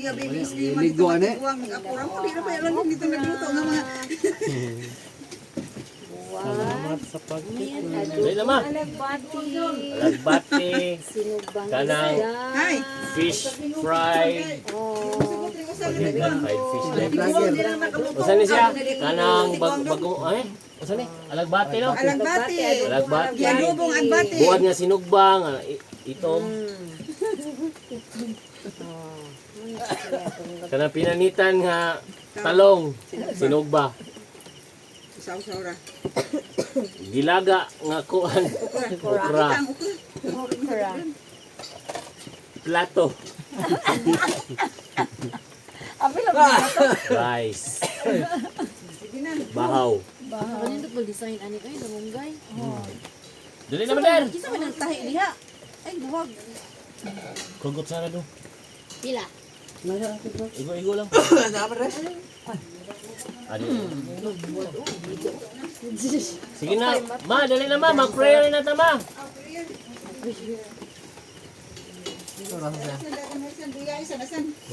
Iya, baby slim. Liguan eh. Buang apura mo. Di na pa alam dito nagluto ng mga... Salamat sa pagtikim. Dali naman. Alagbati. Alagbati. Sinugbang Kanang isda. Ay! fish fried. Oh. Pagdigan fried fish din. Usan Usan ni siya? Kanang bagong ay. Usan ni? Alagbati no? Alagbati. Alagbati. Ginubong agbati. Buwan nga sinugbang, itom. Kanang pinanitan nga talong, sinugba. Isaw-saw ra. Gilaga nga kuan, okra, Okra. plato, Abi lang ba? rice, Sige na. bahaw. Kanindot mag-design ani ay namunggay. Dali naman der. Kisa man ang tahi diha. Ay buwag. Kugot sana do. Pila. Igo lang. Adi. Sige na, ma, dali na ma, mag-prayer na ta ma.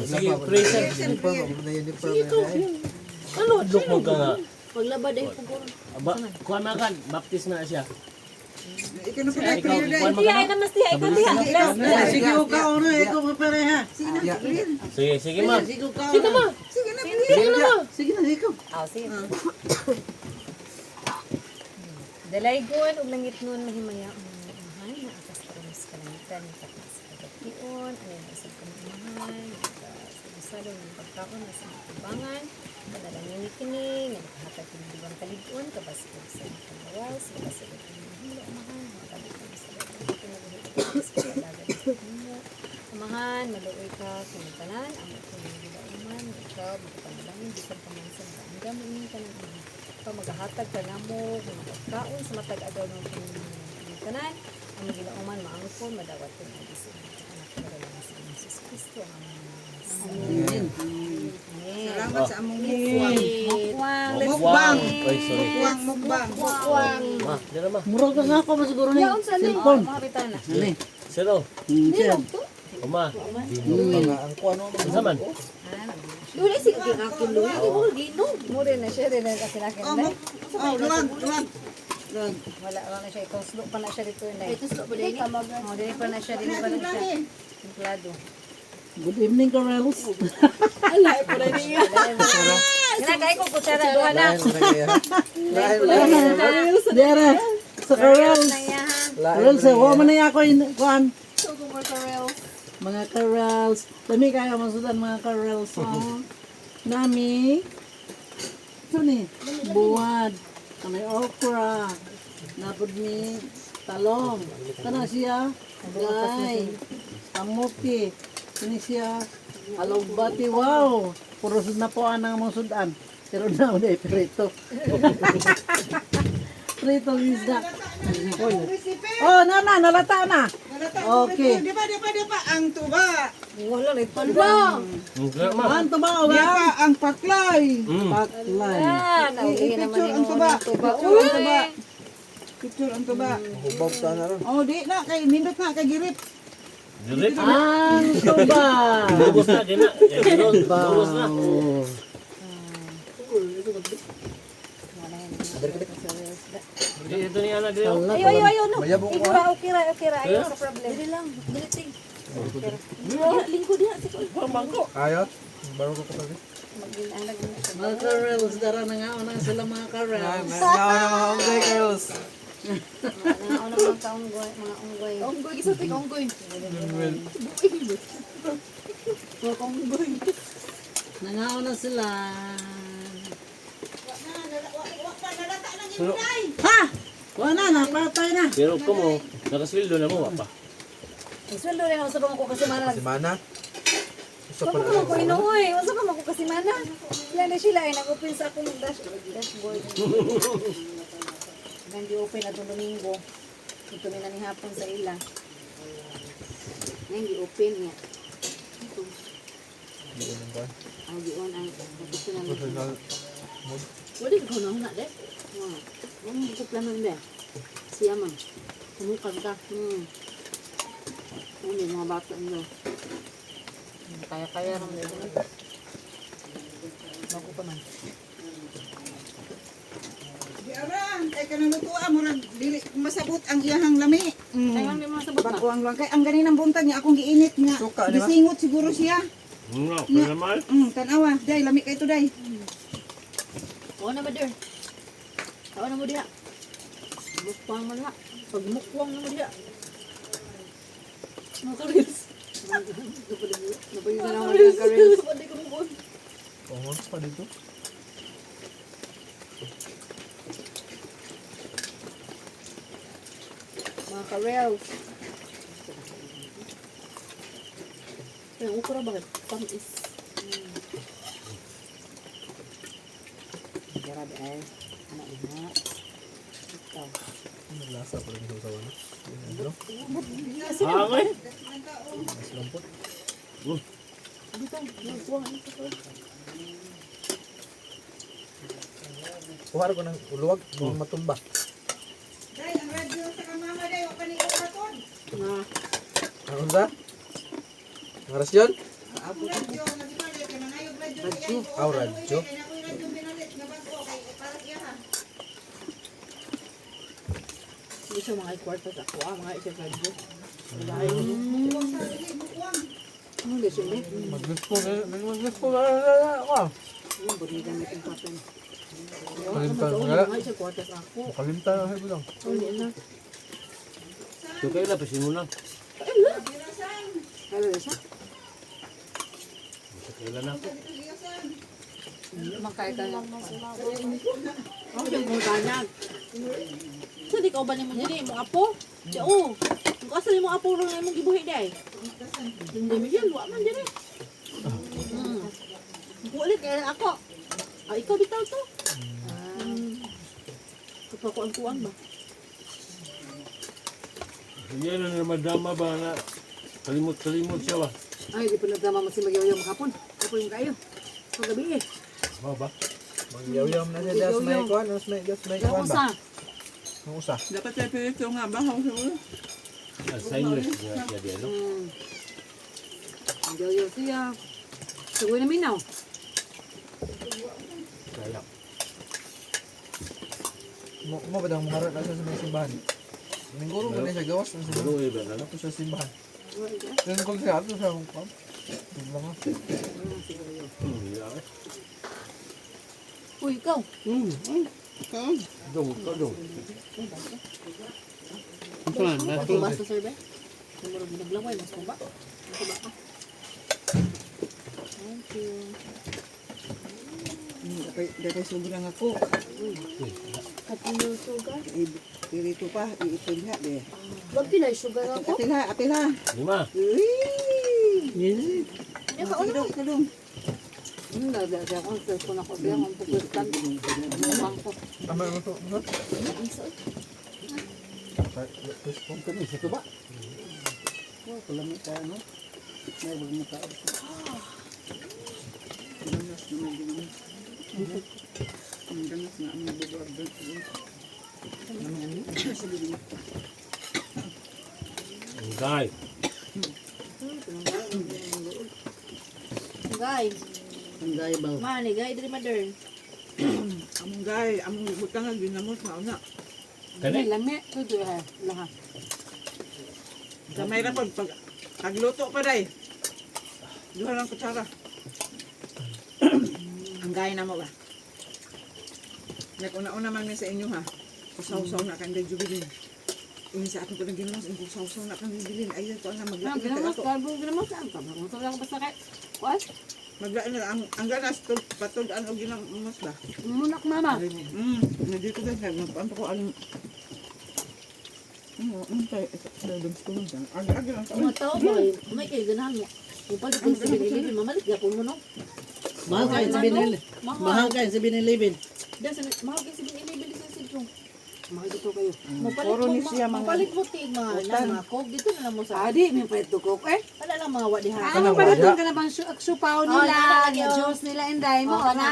Sige, pray sa. Ano, adlok mo ka nga. Paglabad ay pugor. Aba, kuha na kan, baptis na siya. Ikaw na pala. Ikaw, kuha mo Diha ka ay na. namas diha ikaw diha. Sige ka ono ikaw papareha. Sige, sige ma. Sige ka. Sige ma. Sige na. Sige na ma. Sige na ikaw. Aw sige. Dalay gon ug langit nun mahimaya umahay na atas karunis kalangitan sa pagkion ani sa kamahan sa ng pagkaon sa tibangan kadalangin kini nga nakahatag kini dibang kalig-on kabaskog sa pagbawas kabaskog hilo umahan makabit sa umahan maluoy ka kung tanan ang kung uman ikaw magpanalangin bisan pamansan ka hanggang mo tanan pa maghahatag ka namo kung pagkaon sa matag adlaw ng tanan ang magilauman maangkon madawat ko ang Dios anak ko lang sa Jesus Kristo amen. Salamat sa among mukbang. Mukwang, let's Mukbang. Ay, sorry. Mukbang. mukwang. Ma, dali na ma. Murag na ako mo siguro ni. Yaon sa ni Cellphone. mga bitana. Ani. Siro, Sir. uma. Unsa man? Duli si kay akin lo. Ibo gino. Mo rin na siya rin kasi nakin. Luwag. Wala na siya ituslo pa na siya dito na. Ituslo pa din. Oh, dili pa na siya dili pa na siya. Templado. Good evening, Karels. Ginagay ko kutsara duha na. Dere. Sa Karels. Nayahan. Karels, wa man na ako kuan. Mga Karels. Dami kaya masudan mga Karels. Nami. Ito ni. Buwad. Kamay okra. Napod ni talong. Kana siya. Gay. Kamuti. Ini siya. Alagbati. Wow. Puro na po ang mga sudan. Pero na ulit prito. Prito isda. Oh, nalata na. Okay. Di ba ang tuba. Wala rin tulong. Nga ma. Ang tuba o Di ba? ba ang paklay. Paklay. Ah, nauli naman I-picture yung ang tuba. tuba. Picture ang tuba. Picture ang tuba. Hubog ta na ron. Oh, di na kay nindot na kay girip. Dilit. Ang tuba. Lubos na, di na. Lubos na. Ito ni Ana, dito. Ayo, no. Mayabong ko. Okay ra. Ayo sa problem. Dili lang, diliting. Lingko diha si ko. Ayot. Baro ko pa rin. Mga Karels. Dara na nga. Unang sila mga Karels. Meron na mga unggoy, girls. Ano mga kaunggoy, mga unggoy. Unggoy isa ting unggoy. Nangauna sila. Pero, Ha! Wala na. Patay na. pero ko mo, nakasweldo na mo, pa. Isweldo rin ako sa ko kasi mana. Si Mana. Isa Sa pa ko ko inuoy, wasa ka mako kasi mana. Sila na sila ay nag-open sa akong dashboard. Hindi open at Domingo. Ito na ni hapon sa ila. Hindi open niya. Ang dion ang gusto na. personal. Wala ko na na de. Ano ko plano nila? Siya man. Kumukan ka. Ano mga bata nyo? Kaya-kaya naman yun. Bago pa man. Di aran, kay kanang lutuan mo dili masabot ang iyahang lami. Kaya nga may mga sabot na. Bago ang lang kay ang ganinang buntag niya akong giinit nga. Suka, di ba? Gisingot siguro siya. Kaya naman. Tanawa, day lami kay to day. Oo na ba, der? Oo na mo diha. Mukbang man na. Pag mukbang na mo diha. Mga karils. Napagin na naman ng karils. Pahon pa dito. Mga karels. Yung ukura bakit? Tamis. Grabe ay. Anak ina. Ito. Lasa pa rin sa usawan. Ano? Hangin. Mas lampot. Dito. Yung tuwang ano sa tuwang. Kuha ko ng uluwag. Mga matumba. Day, ang radyo sa kamama day, wa pa ni kapatod. Ano sa? Ang rasyon? Ang radyo, lagi pa day, kanang ayog radyo. Radyo? Aw, radyo. Kaya ako yung radyo binalit, nga bago, kay parang iyahan. Hindi siya mga kwarto sa kuha. Mga isa radyo. Huwag sa dili, bukwang. Ano hindi siya ulit? Mag-gusto ko na. Mag-gusto ko na. Wow. Yung budi gamit yung pattern. Kalimtan Mga nga. mga isa kwarto sa ako. Kalimtan na sa lang. Oh, hindi na. So kayo na, pasin mo lang. Kaya isa? Kailan na ako. Makaya ka lang. Ako yung mga kanyag. So, di ka ba ni mo dyan mong apo? Di, oo. Kung kasal yung mga apo rin mong gibuhi di ay. Hindi mo dyan, luwa man dyan eh. Kulit, kaya ako. Ah, ikaw bitaw to. Kapakuan-kuan ba? Hindi na namadama ba na kalimot-kalimot siya ba? Ay, di pa nagdama mo si Magyaw yung kapon. Kapon yung kayo. Sa gabi eh. Ano ba? Mag-yaw-yaw na siya. Das may kuhan. Das may Kaya kuhan usa. ba? Ang usa. Dapat tayo pirito nga, bahaw siguro. Signless niya di ano? Magyaw siya. Sagoy namin now. Kaya. Mo ba daw maharap na siya sa may simbahan? Mingguro ka na siya gawas ng simbahan. Ano ba na? Ito siya simbahan. Then kung siya ato siya kung kam. Tignan mo. Uy, ikaw. Dong, dong. Mas sa survey? Numero ginaglaway, mas pa ba? Mas ba ka? Thank you. Dapat sobrang ako. Katino sugar? Pirito pa, iipin ha, de. Wag pilay sugar ako? Apil ha. 5. Uy! Kalong, kalong. Dada siya ako. Cellphone ako siya. Ang puputan. Ang ko. Tama mo ito. Ano? Kami sa tuba. Guys, Guys. Ang gaya ba? Mani, guys. Dili mother. Among gay, among butang nga ginamos na una. kani. Lami. Ito ha. Laha. Gamay ra pag pagluto pa day. Duha lang kutsara. Ang gay na mo ba? Nag-una-una man sa inyo ha. Kusaw-saw na kang jubilin. Ini sa akin ko lang ginamos, ang kusaw-saw na kang jubilin. Ayun ko na maglain na Ginamos. ako. Karbo ginamos. Ang kabang. Ito lang basta kay. What? Maglain na ang ganas patudaan og ginamos ba? Munak mama. Hindi ko guys, magpampa ko alam. Tayo, dadong ko lang dyan. Agi lang. Mga tao ba? May kayo ganahan mo. Kung pala kayo sa binilibin, mamalik yapon mo no? Mahal kayo sa binili. Mahal kayo sa binilibin. Diyan sa mahal kayo sa binilibin sa sidro. Mahal dito kayo. Puro ni siya mga- Mapalit mo tig mga kog. Dito na lang mo sa... Adi, may pwede kok eh. Wala lang mga wadihan. Kanang Ano wala. ba doon ka na bang supaw nila, nalagyan. yung juice nila, inday mo, Oo, na?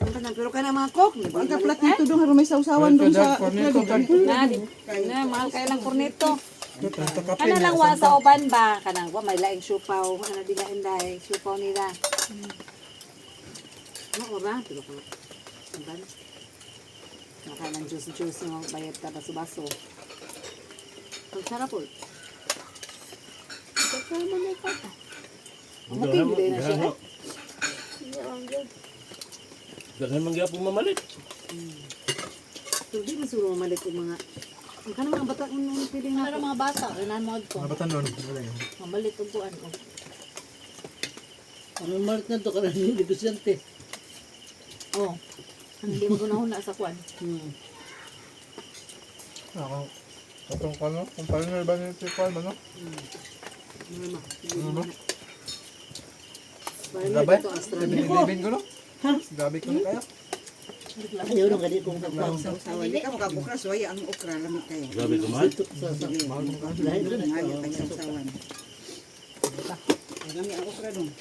Pero ka na mga kok, di ba? Ang kaplat nito doon, harumay sausawan doon sa... Na, mahal kayo ng korneto. Kana lang wa sa uban ba? Kanang wa may laing siupaw. Ano dila inday? Siupaw nila. Ano ba? Pero ko. Uban. Nakain ng juice ng bayad ka baso-baso. Ang sarap po. Ito mo na ito. Mati, hindi na siya eh. Daghan man gyapon mamalit. So, di masuro mamalit yung mga... Ang kanang mga bata kung nung piling na Para mga bata, renan mo ito. Mga batan doon. Wala yun. Mamalit og kuan. Ano malit na to karang hindi negosyante. Oh. Hindi mo gunahon sa kuan. Ako. Katong ko no? Kung paano ba niya si Kwan, ano? Ano ba? Gabi? Libin ko no? Gabi ko na kayo. Ayaw nung ganit kong kapag. Sausawan. Di ka makabukra, suwaya ang okra, lamig kayo. Grabe ka mahal. Sige, Lahat doon eh. ngayon tayo sausawan. Ay, lami ang okra dong.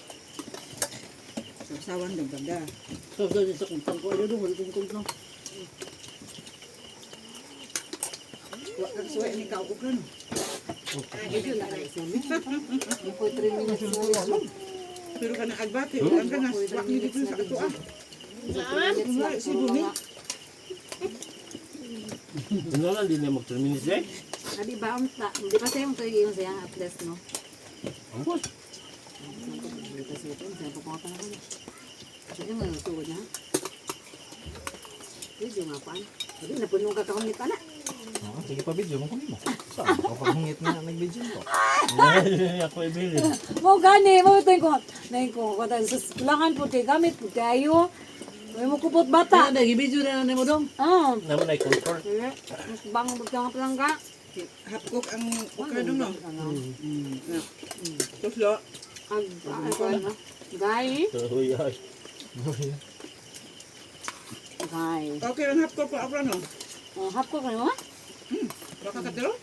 Sausawan dong, ganda. So, doon sa kumpang ko. Ayaw nung ganit kong kumpang. Wa ka suwaya ni ka okra no. Yung 3 minutes na lang. Pero ka na agbati, ang ka na swak ni dito sa ato ah. Si Bumi. Tinalan din niya mag-terminis eh. Abi ba unta? Di pa sayo mo kayo yung sayang at least no? Ang Di pa sayo ito, sayo pa pa na kanya. Sayo nga nasuod na. Video nga paan. Sabi na punong kakahungit pa na. Sige pa video mo kami mo. Saan? Kapag hungit na nag-video ko. Ako ibili. Mo gani, mo ito ko. Nahin ko, langan po kay gamit po kayo. May mo kupot bata. Ano, nag-video na mo dong. Naman ay control. Mas bang magkang palangga. Hapkok ang okra dong no. Tuslo. Ano? Gay. Uy, ay. Gay. Okay ang hapkok ang okra no. Hap ko kayo, ha? Baka katero?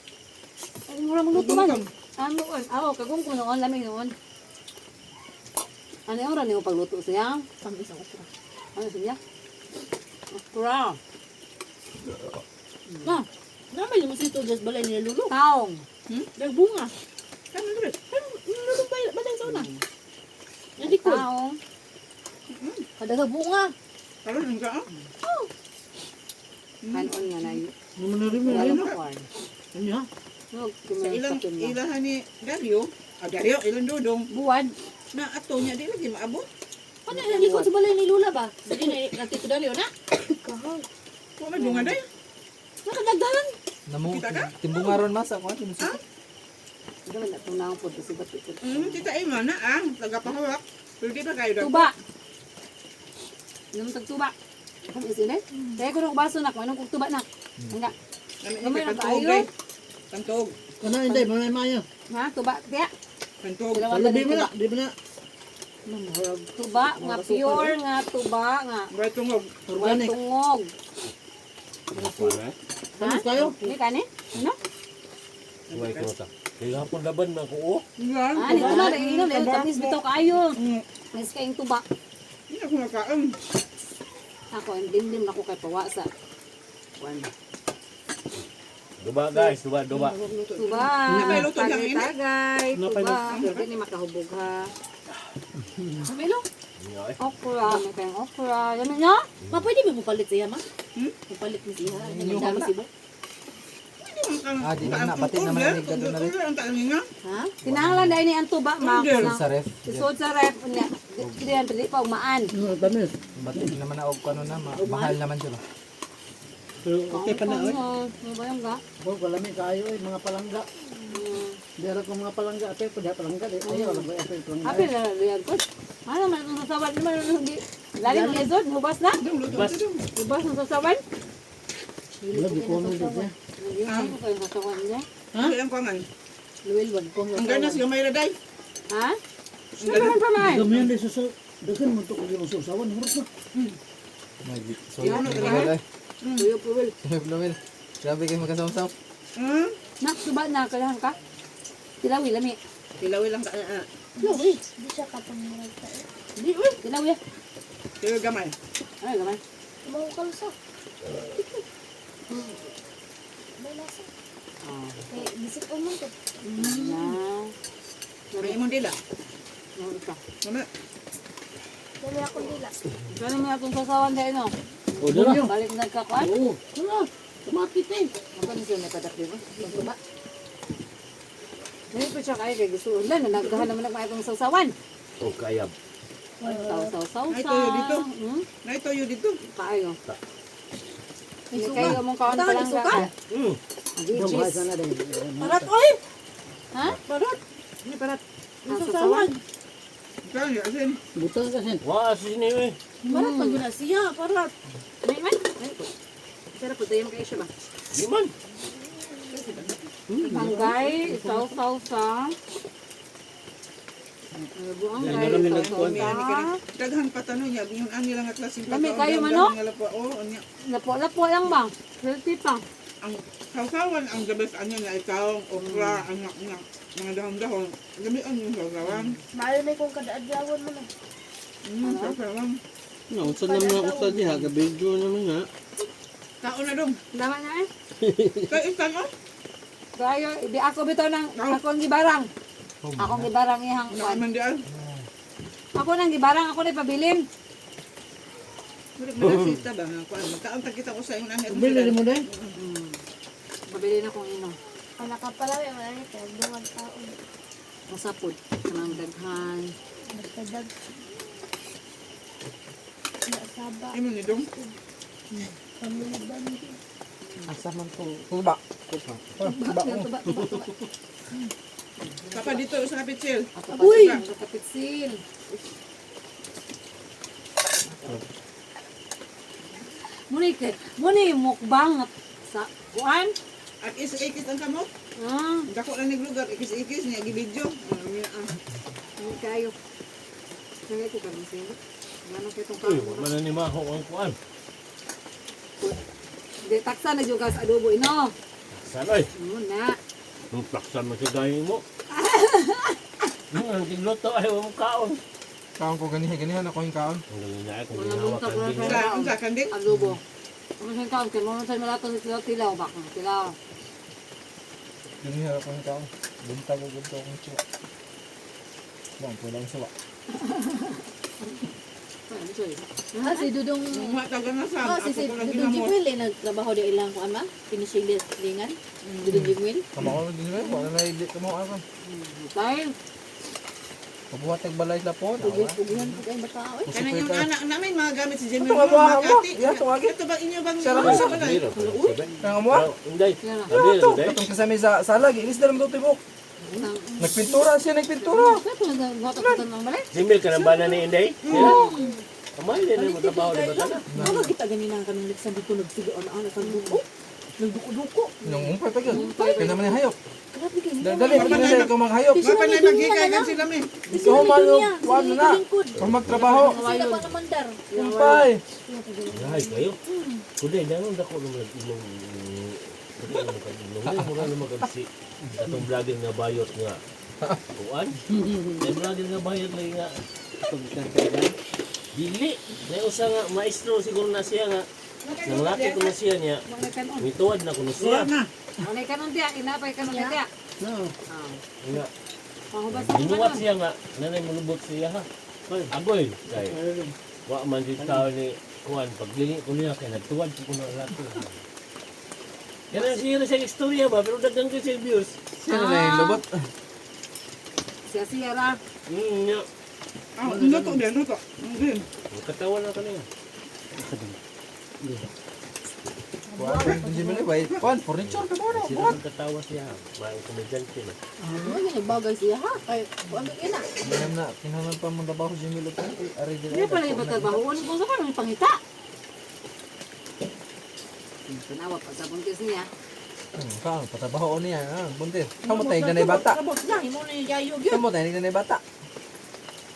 Ay, mura mong luto man. Ano, kagong ko noon, lamig noon. Ano yung oras niyo pagluto siya? Pang-isang okra. Ano siya? Okra. Na, naman yung sito just balay ni Lulu. Taong. Nagbunga. Kami dito. Lulu balay sa una. Yung likod. Taong. Kadaga bunga. Karon ang ka ah. Kanon nga na yun. Naman na rin mo. Wala Ayun ko na. kwan. Ano? Sa ilahan ni Dario, ilang dodong, Buwan. na ato niya, di lagi maabot. Ano yung likod sa balay ni Lula ba? Dali na natito dali na. Kung may bunga day. Nakadagdagan. Kita ka? Timbungaron mas ako. Tinusuko. Ito wala tunang po. Kasi ba't ito? Tita Ima na ang tagapahawak. Pero di ba kayo daw? Tuba. Inom tag tuba. Kung isin eh. Kaya ko nung baso na. Kung anong kong tuba na. Hangga. May na pantog tayo. day. Pantog. Ano, hindi. Mamay mayo. Ha? Tuba. Kaya. Pantog. Di mo na. Di mo na. Tuba. Nga pure. Nga tuba. Nga. May tungog. Organic. Tungog. Para. Ha? Tamas tayo. Hindi ka ni? Ano? Uy, kota. Kaya hapon laban na ko. Oh. Yan. Ah, dito na. Inom. Tapos bitaw kayo. Mas kayong tuba. Hindi ako makaam. Ako, din ako kay pawasa. Kwan. Duba guys, duba. Tuba. May luto lang ini. Tagay. Tuba. Pwede ni makahubog ha. Samelo. Ay. Okra. May kayong okra. Yan niya? Ma, pwede mo palit siya, ma? Palit mo siya. Ano dami sibo? Di na. Pati naman ang nagkado na rin. Ang taangin nga. Ha? Kinahanglan dahil ni ang tuba. Order. Sa ref. Isod sa ref. Hindi yan. Pili pa umaan. Ano, tamis. Pati naman na og ano na. Mahal naman siya. Pero okay pa na. Ano ba yung ga? Huwag kalami kayo eh. Mga palangga. Dera ko mga palangga. Ate, pwede palangga. Ayaw, walang ba ito yung palangga. Happy na liyan ko. Ano man itong sasawan? Ano man itong hindi? Lali mo isod? Hubas na? Hubas ng sasawan? Wala, di ko ano dito. Hindi ko kayong sasawan niya. Hindi ang pangan. Luwil, wag ko. Ang ganas gamay ra day. Ha? Ano man pa man? Gamihan din suso. Dagan mo ito kung yung susawan. Harap na. So, Lumil ay. Tuyo, puwil. Lumil. Grabe kayo magkasamsaw. Nak, suba na. Kailangan ka? Tilawi, lami. Tilawi lang ka. Hindi siya kapangulay ka. Hindi, uy. Tilawi. Tilawi gamay. Ay, gamay. Mau kalsa. May lasa. Oh. Eh, bisip ko man ko. Na. May imong dila. Ano ka? Mama, Dali ako dila. Kano mo atong sasawan dahil no? O, dala. Balik nagkakuan? Oo. Wala. Tumatik eh. Ano ni siya napadak di ba? Tuba. Ngayon po siya kaya kay gusto. Wala na nagdahan naman ng mga sasawan. O, kayab. Saw. Ay, toyo dito. Hmm? naitoyo dito. Kaayo. May Hindi suka. kayo mong kaon pa lang Suka? ka. Hmm. Cheese. Parat oy. Ha? Parat. Ini parat. Ang Sasawan. sasawan. Ikaw, asin. Butang kasi. Wah, sini eh. Parat pag na siya. Parat. May man. Pero po tayo kayo siya ba? Di man. Tanggay, saw sa. Buang Yan, kay marami saw nagkuhan. sa. Daghan pa tanong niya. Yung ani lang at klaseng Lami pagkaon, kayo, daghan mano? nga lang po. Oo, anya. Lapo lang ba? Healthy pa. Ang sausawan, ang the best ano niya, ikaw, okra, anak nga. Mga dahon-dahon. Gamion yung sausawan. Mahal may kong kadaadlawan mo na. Sausawan. No, unsa naman ang ustad diha ga video naman nga. Kaon na dong. Dama na eh. Kaya isang oh. Kaya, di ako bitaw ng akong gibarang. Akong gibarang ihang kuan. Nakaman diyan. Ako nang gibarang, ako na pabilin. Malasita ba nga kuan. Magkaon ta kita ko sa yung ani. Bili mo din. Pabilin akong ino. Anak ka pala, may malaki kaya duwag taon. Masapod. Kanang daghan. Nagkadag. Nasaba. Imo ni dong. Pamiliban. Asa man to? Tuba. Tuba. Papa dito sa kapitsil. Uy! Sa kapitsil. Muni mukbang sa kuan. At is-ikis ang kamot. Ah, Dako lang ni lugar. Ikis-ikis niya gibidyo. hindi kayo. Kaya ko kami sila. Gano'n kayo itong Uy, kaon. mananimaho ang kuan. Hindi, taksa na dyan sa adobo, ino. Sanoy. Muna. Ang plaksan mo sa gayeng mo. Ang tigloto ay mong kaon. Kaon ko ganihan ako yung kaon. Ang ganyan kung Wala ginawa munta ka ko na din. sa Unsa kandik? adobo. Ano siyang kaon? Kaya mo sa malato sa tilaw. Baka tilaw. Ganihan ako yung kaon. Bunta ko akong suwa. Bang, pulang suwa. Ano siya eh? Ah, si Dudong, Mga taga na sa. oh, Ako si ko lang Dudong ginamot. Jimwil, eh, nagtrabaho di ilang ko ama, finishing lingan, Dudong Jimwil. Kamao na din yun. Wala na hindi kamao ako. Dahil, Pabuhat nagbalay sila po. Ugihan ko kayong bata, oy. Kaya yung anak namin mga gamit si Jimmy Ito, Ron, kabuha mga mo. kati. Iya, tuwagi. Ito ba inyo bang Siya lang mga sa balay? Kaya mo? Hindi. yan na. Sabi, Ito, hindi. katong kasami sa salag. Inis na lang daw tibok. Nagpintura siya, nagpintura. Kaya po nagwatak-watak ng balay. Simil ka ng bana ni Inday? Kamay din ang trabaho di ba ka na? Ano kita ganina ang kanong liksan dito nagsigo ano sa duko. Nagduko-duko. Yung umpay pa yun. Kaya naman yung hayop. Grabe kayo. Dali, hindi na ikaw mga hayop. Mga panay magigay kan sila may. Ikaw man yung kuwan na. Kung magtrabaho. Sila pa naman dar. Umpay. Ay, kayo. Kundi, nanon dako nung nag-ilong. Mura naman kasi atong vlogger nga bayot nga. Kuan? May vlogger nga bayot lagi nga. Dili. May usa nga maestro siguro na siya nga. Nanglaki ko na siya niya. Mituwad na ko na siya. Malay ka nun diya, inapay ka nun diya. No. Nga. Pahubas mo Binuwat ka nun. siya nga. Nanay mulubot siya ha. Agoy. Kay. Wa man di tao ni kuan paglingi ko niya kay nagtuwad ko na laki. Kaya siya sa istorya ba pero dagang ko siya views. Siya na yung lubot. Siya ra. Nya. Ah, luto din, luto. Din. Katawa na kanina. Kuwan, hindi mo na ba? Kuwan, furniture ka muna. Sila ang katawa siya. May komedyante na. Ano yung bagay siya ha? Kay kuan ina. Kinahalan pa mong trabaho si Milo. Ari din. Hindi pala yung trabaho. Ano kung sa kanong pangita? Tanawa pa sa buntis niya. Saan? Patabaho niya. Buntis. Saan mo tayo na bata? Trabos na, imo na yung yayog yun. Saan mo tayo na bata?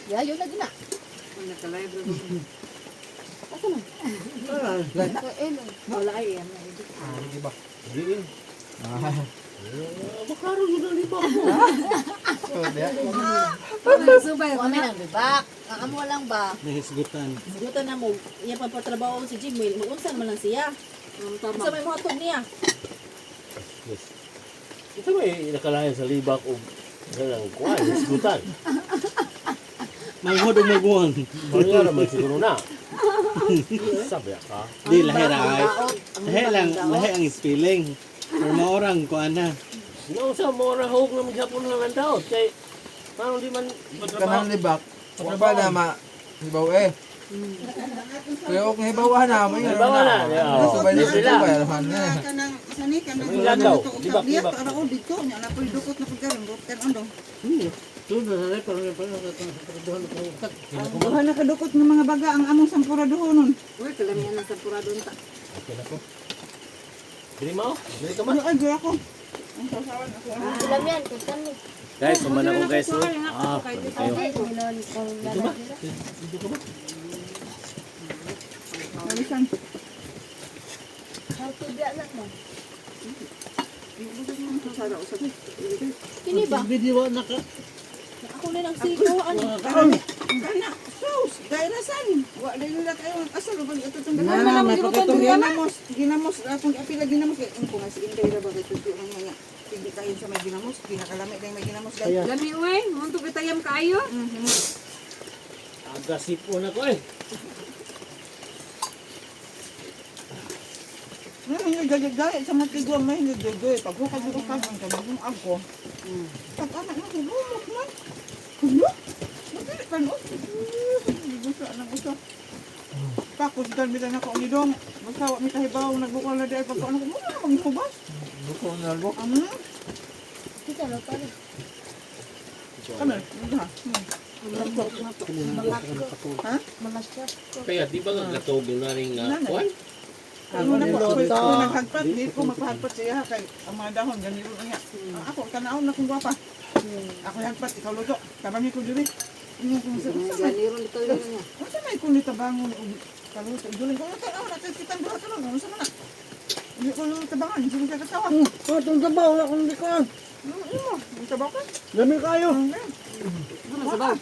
Yayog na gina. Kung nagka-live rin. Wala ay yan. Hindi ba? Hindi rin. Makaro yun ang liba. Subay. Kami nang bibak. Ang amo lang ba? Nahisgutan. Sigutan na mo, iya pa patrabaho si Jimwil, maunsan man lang siya. Ang Sa tama. may mga tog niya. Yes. Ito may nakalayan sa libak o ganang kuhan, isgutan. Manghod o maguwang. Kaya naman siguro na. Sabi ka. Di, lahi ra ay. Lahi ang spelling. Pero maorang ko ana. Yung sa mora hawag ng gapon lang ang daot. Kaya, parang di man Kanang libak. Ano ba na ma... Hibaw eh. Kaya kung hibawan na, may Hibawan na, oo. Sabay na Sila. sila. Bayarahan na. Kanang sani kanang Ang lagaw, libak libak. para o dito nya na pud dukot na pagkaron kan ando. Tudo na rin, parang duhan na pangkat. Duha na kadukot ng mga baga ang among sampuraduhonon. Uy, kalamihan ng sampurado ta. Okay na po. Dili mo? Dili ka Ano man? ay gaya ko. Ang sasawan ako. Alam yan, kutan mo. Guys, sumana ko guys. Pwede kayo. Dito ba? Dito ka ba? Nalisan. How to be anak mo? Sara usab. Kini ba? Video na ka. Ako na lang sigaw. Ano? Kana sus, gaya na san. Wa dili nila kayo asal ba ito tong Na, may pakitong yan. ginamos akong apila ginamos kay ko nga sige dira ba kay tutu ang nga. Hindi kayo sa may ginamos, pinakalami dai may ginamos dai. Lami uy, munto kitayam kaayo. Agasip po na ko eh. Hindi gagay sa mga tiguang may hindi gagay. Pag hukad ko ka ang kamong ako. Pag anak na humot man. Hulo? Mabili pa no? Gusto nang gusto. Pakos dan bilang ako ni dong. Basta wa mi kahibaw nagbukol na dai pag ano ko mo na manghubas. Buko na albo. Kita lo pa rin. Kami, ha. Ha? Mga chef ko. Kaya di ba nagkatog na rin kuhan? Ano na po, kung naghagpat, di ko magpahagpat siya kay ang mga dahon, ganito na niya. Ako, tanaon na kung gwapa. Ako hagpat, ikaw luto. Tabang ko diri. Ganiro dito yun niya. Ano sa may kulit tabangon o kaluto? Duling ko, tanaon na, kitang duha ka lang. Ano sa mana? Hindi ko lang tabangan, hindi ko katawa. Itong sabaw na kung di ko. Ano mo? Tabaw ka? Dami kayo. Ano sabaw?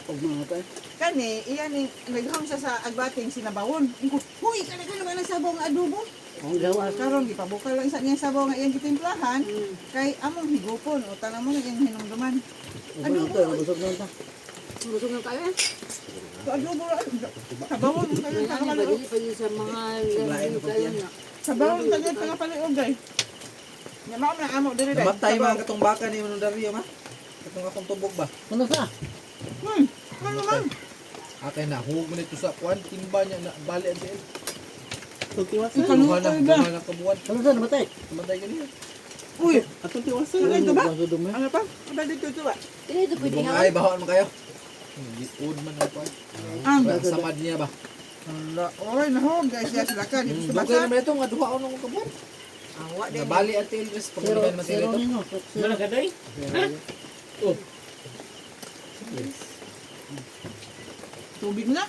Huwag mga tayo. Kani, iyan ni, naghang siya sa agbating sinabawon. Iko, huy, kana naman ang sabaw nga adobo. Ang gawa. Karon gipabukal lang sa niyang sabaw nga iyang gitimplahan kay among higupon o tanang mo naging hinumduman. Ano ito? Busog na ito. Busog na kayo eh. So adobo ra sabawon kayo sa Ano ba kapaliog. dili pa yun sa mga lami kayo na. Sabawon kayo sa kapaliog guys. Nya mao na amo diri dai. Namatay mga katong baka ni Manong Dario ma. Katong akong tubog ba. Ano sa? Ano man? Akay na, huwag mo nito sa kuhan. Timba niya na bali ang siya. Tutiwasan. Buha na kabuhan. Ano sa? Namatay? Namatay ka niya. Uy, Atong tiwasan. Ano ito ba? Ano dumi? ano pa? Ano dito to ba? Kini ito pwede Bung ha? ay, bahawan mo kayo. Liud man ang kuhan. Ang Samad niya ba. ala, oy nahog guys, ya sila ka dito sa Dugay basa. naman ito, nga duha ako ng kabuhan. Awa din. Nabali ang tilres. Pag Zero, naman zero ito. ninyo. Mana ka day? Oh, Tubig na.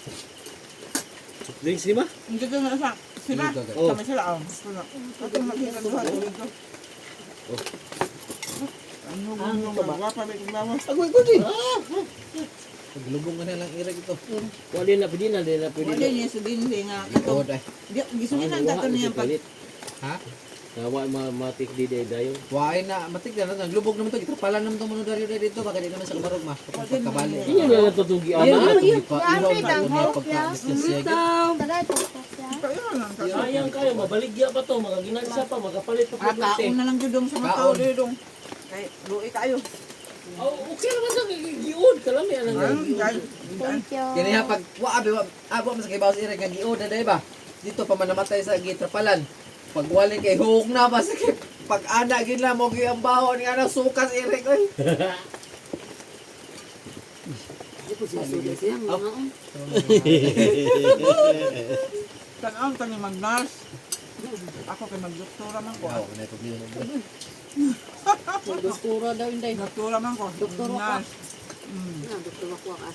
drinks di ba? Hindi ko na sa sila. Oh. Sama sila ang. Ako makita duha tubig ko. Ano ba? Wapa ba itong bawas? Agoy ko din. Paglubong ka na lang irag ito. Wala na pwede na, di na pwede Wala na. niya sa dinhi nga ito. Ito day. Gisunin ang tato niya pag Ha? Nawa matik di day dayon. Waay na, matignan na. Naglubog naman ito. Itrapalan naman itong Manong Dario dito. Baka di naman sa kamarog ma. Kapag kabali. Hindi na natutugi Ano? ama. Ilaw na niya pagka-discuss siya. Tara, siya. Ayun lang. Sayang kayo, mabaligya pa to, magaginansa pa, magapalit pa po Kaon na lang jud sa mga tao dong. Kay luoy kayo. Oh, okay naman sa gigiod, kalami anang Thank you. Kini ha pag abo mas kay bawas irag nga giod na day ba. Dito pa man namatay sa gitrapalan. Pag wali kay hug na ba sa pag ana gid na mo gi ang bahon nga na sukas irag oy. Di po siya sulit siya. Mga Tanaw tani mag-nurse. Ako kay mag-doktora man ko. Wow, na ito din. doktora daw hindi. Doktora man ko. Doktor ako. Nurse. Doktor ako ka.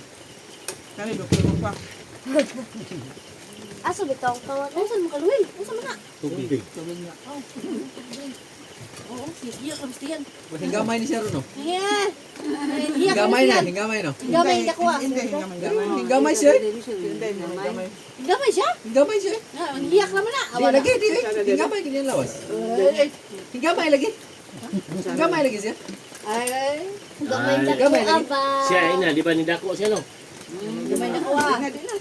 Kani doktor ko pa. Aso bitaw kawat. Unsan mo kaluwil? Unsan mo na? tubig. Oo, iyak ang stiyan. Hingamay ni siya ron no. Yeah. Iyak ang Hingamay na, stiyan. hingamay no. Gamay ka kuha. Hindi hingamay. Hingamay siya. Hindi hingamay. Gamay siya? Hingamay siya. Ang iyak naman na. Di lagi di. Hingamay kini lawas. Hingamay lagi. Gamay lagi siya. Ay, Gamay gamay lagi. Siya ina, di ba ni dako siya no? gamay na kuha.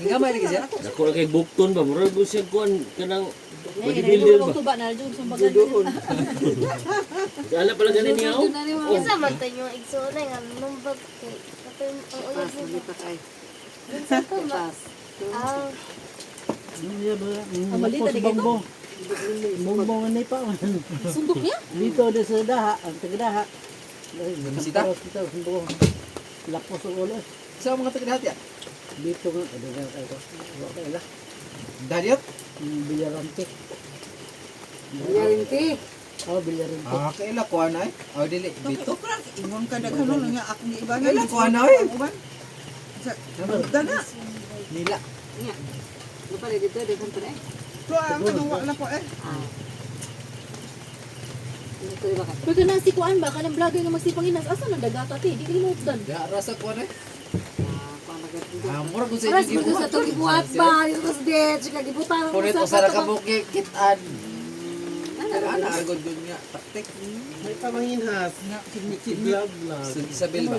Gamay lagi siya. Dako na kay bukton ba, murag mo siya kuan kanang Ngayon, bodybuilder ba? tuba na dun sa bagan. Ala pala ganin niya oh. Kasi man tayo yung igsoon na yung numbag kay kapag ang ulit Pas, lipat ay. sa to ba? Pas. Ah, malita di kayo? Bongbong. Bongbong ni pa. Sundok niya? Dito de sa daha, ang tagadaha. Bisita? Dito, sumbong. Lapos ang ulo. Sa mga taga-dati. Dito nga, ada nga kayo. Okay lah. Dadiot? Bilyarante. Yarinti. Oh, bilyarante. Kaila ko anay. Oh dili dito. Ingon ka daghanon nga ako ni iba Kailan ko anay? Uban. Sa dana. Nila. Nga. Lupa rin dito, di kan eh. So ang kanuwa na ko eh. Ito di ba ka? Pero na si Kuan ba? Kanang vlogger nga magsipanginas. Asa na dagata ti? Di kayo maupdan. Da rasa ko anay. Pamagat Mura ko sa Aras inyo. mo doon sa itong ibuhat ba? Dito sa ditch. Kagibutan mo Punit sa usara ka katong- mo kitan. Ana argod yun nga. Taktik. May pamanginhas. Nga signi Vlog lang. Isabel ba?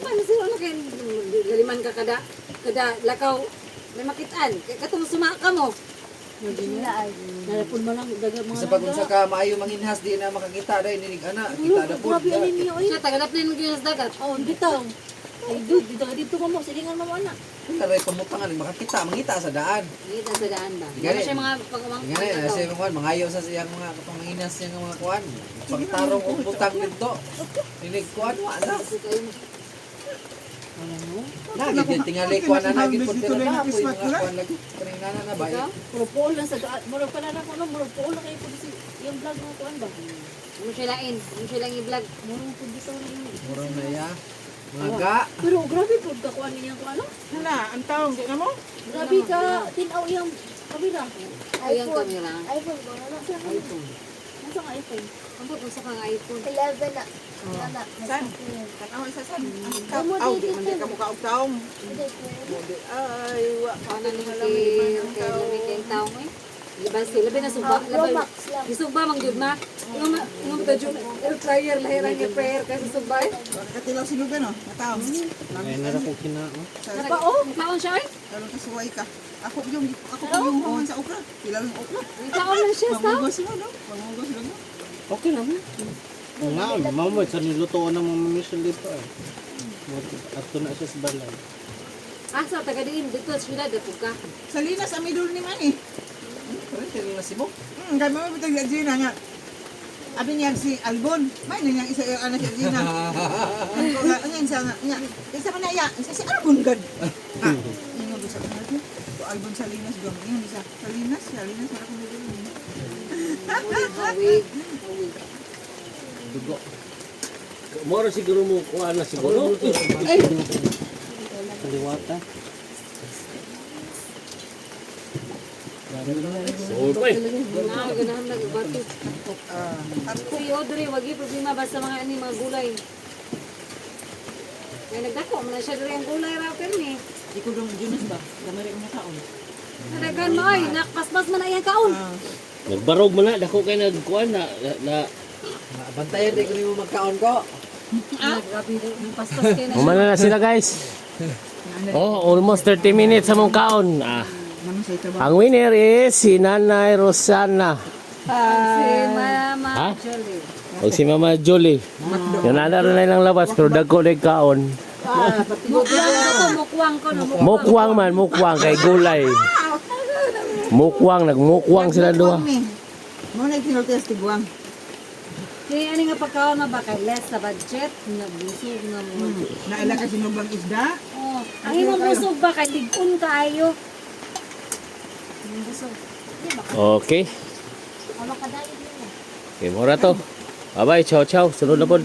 Paano sila ano kayo? Galiman ka kada lakaw. May makitaan. Katong sumaka mo. Narapon mo lang dagat mga Sa pag-unsa ka maayo manginhas di na makakita dai ninig ana kita da pod. Grabe alin niyo oy. Siya tagadap na yung sa dagat. Oh, bitaw. Ay dude, dito ka mo silingan mo ana. Kaya pamutangan makakita mangita sa daan. Ngita sa daan ba? Gani. Ano siya mga pagkawang Ngani na siya mga kuan mangayo sa siyang mga kapanginhas niya nga mga kuan. Pagtarong og butang dito. Ninig kuan wa na. Lagi din tingali kuan na lagi pod pero na po yung mga kuan lagi. Kanina na ba? Puro pool lang sa daan. Muro pala na ko no, muro pool lang kayo po si yung vlog mo Kuan ba? Ano siya lain? Ano siya lang i-vlog? Muro po dito na yun. Mura na ya. Mga Pero grabe po ka Kuan niya ko ano? Hala, ang taong di na mo. Grabe ka tinaw yung kabila. Ay, ang camera. iPhone ko na lang. iPhone. Nasa ang iPhone. Ang puto sa kang iPhone. 11 na. Nana. San? Tanaw isa san. Aw, di man di ka mukha og taong. Di ay wa pa Ano ni na kay lamig kay tao mo eh. Labi na suba. Labi. Max lang. Isuba mang jud ma. Yung medyo air fryer lahiran yung prayer kasi suba eh. Katilaw sinuga no. Taong. Ay, nara ko kinao. Pa oh, kaon siya eh. Kalong kasuway ka. Ako yung human sa okra. Kilala ng okra. Kaon na siya sa. Pamugos mo no. Pamugos mo no. Okay naman. Nga, mamay, sa nilutoan ng mga mission dito eh. Ato na siya sa balay. Asa taga diin dito sa syudad dapog ka. Sa linas amidol ni man eh. Pero tilo na si mo. Kaya mo bitag sa Gina nga. Abi niya si Albon. May na isa yung anak si Gina. Ang ko nga ngayon sa nga. Isa ka na ya. Isa si Albon gad. Ingon ko sa kanila ko. Ko Albon sa linas gam. Ingon isa sa linas wala ko nila. Hawig. Dugo. Moro siguro mo kuan na siguro. Kaliwata. So, pa. Ganahan na batis. Si Audrey, wagi problema basta mga ani mga gulay. Kaya nagdako man na siya diri ang gulay ra permi. Di ko dong Junas ba? Gamay rin mo taon. Nadagan mo ay nakpaspas man na iyang kaon. Nagbarog man na dako kay nagkuan na Bantayan di ko nimo magkaon ko. Grabe yung paspas kay na. Umana na sila guys. Oh, almost 30 minutes sa mong kaon. Naman sa trabaho. Ang winner is si Nanay Rosana. Si Mama Ha? Jolie. O si Mama Julie. Yung nana rin na ilang labas pero dagko na kaon. Mukwang ko, mukwang ko no. Mukwang man, mukwang kay gulay. Mukwang, nagmukwang sila duha. Mo na tinultes tiguang. Kaya ani nga pagkaon na ba kay less sa budget nga busog nga mo. Naila ka sinugang isda. Oh, ang imong busog ba kay ligon kaayo. Ang busog. Okay. Awak kadali din. Okay, mura to. Bye-bye, ciao ciao. Sunod na pod.